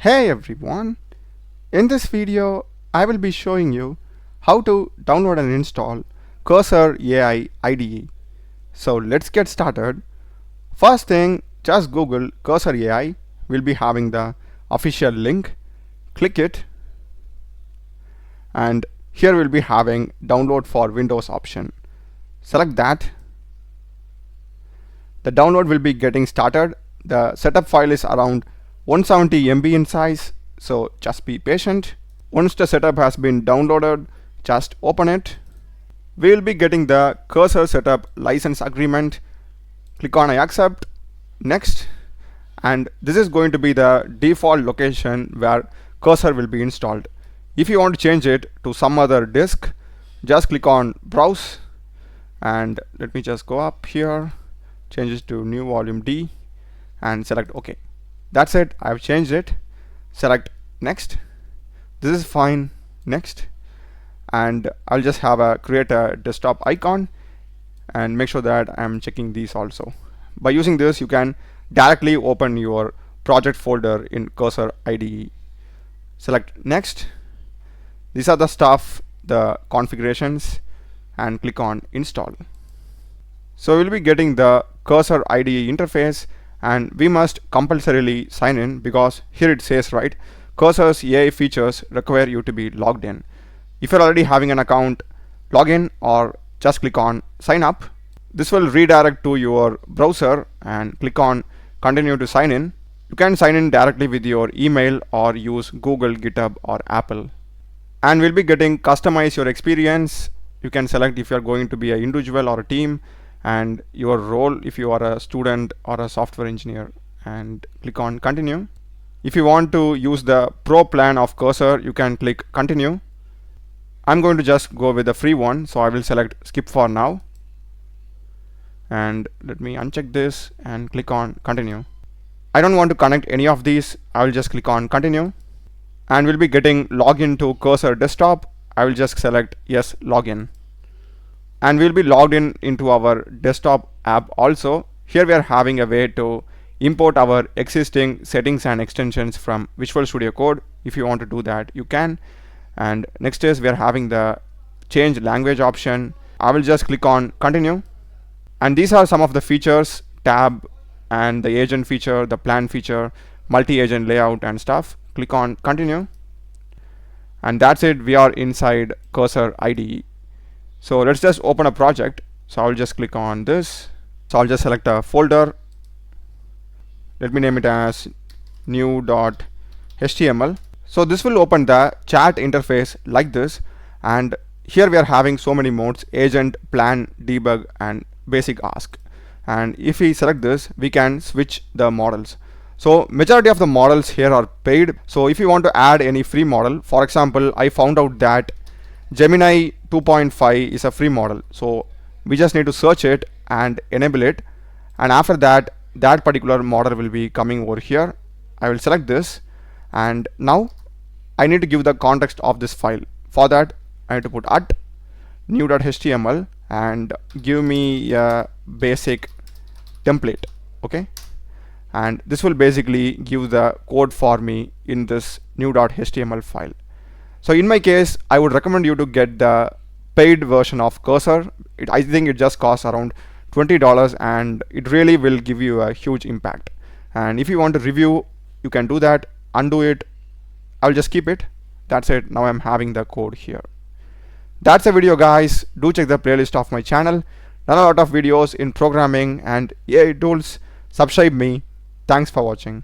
Hey everyone! In this video, I will be showing you how to download and install Cursor AI IDE. So let's get started. First thing, just Google Cursor AI. We'll be having the official link. Click it, and here we'll be having download for Windows option. Select that. The download will be getting started. The setup file is around 170 MB in size, so just be patient. Once the setup has been downloaded, just open it. We will be getting the Cursor setup license agreement. Click on I accept, next, and this is going to be the default location where Cursor will be installed. If you want to change it to some other disk, just click on browse, and let me just go up here, change it to new volume D, and select OK. That's it, I've changed it. Select next. This is fine, next, and I'll just have a create a desktop icon and make sure that I'm checking these also. By using this, you can directly open your project folder in Cursor IDE. Select next. These are the stuff, the configurations, and click on install. So we'll be getting the Cursor IDE interface, and we must compulsorily sign in because here it says, right, Cursor's AI features require you to be logged in. If you're already having an account, log in or just click on sign up. This will redirect to your browser and click on continue to sign in. You can sign in directly with your email or use Google, GitHub or Apple. And we'll be getting customize your experience. You can select if you're going to be an individual or a team, and your role if you are a student or a software engineer, and click on continue. If you want to use the pro plan of Cursor, you can click continue. I'm going to just go with the free one, so I will select skip for now, and let me uncheck this and click on continue. I don't want to connect any of these. I will just click on continue, and we'll be getting login to Cursor desktop. I will just select yes, login, and we'll be logged in into our desktop app also. Here we are having a way to import our existing settings and extensions from Visual Studio Code. If you want to do that, you can. And next is we are having the change language option. I will just click on continue, and these are some of the features: tab and the agent feature, the plan feature, multi-agent layout and stuff. Click on continue, and that's it. We are inside Cursor IDE. So let's just open a project. So I'll just click on this. So I'll just select a folder. Let me name it as new.html. So this will open the chat interface like this, and here we are having so many modes: agent, plan, debug and basic ask. And if we select this, we can switch the models. So majority of the models here are paid. So if you want to add any free model, for example, I found out that Gemini 2.5 is a free model, so we just need to search it and enable it, and after that, that particular model will be coming over here. I will select this, and now I need to give the context of this file. For that, I need to put at new.html and give me a basic template, okay, and this will basically give the code for me in this new.html file. So in my case, I would recommend you to get the paid version of Cursor. I think it just costs around $20, and it really will give you a huge impact. And if you want to review, you can do that, undo it. I'll just keep it. That's it. Now I'm having the code here. That's the video, guys. Do check the playlist of my channel. Done a lot of videos in programming and AI tools. Subscribe me. Thanks for watching.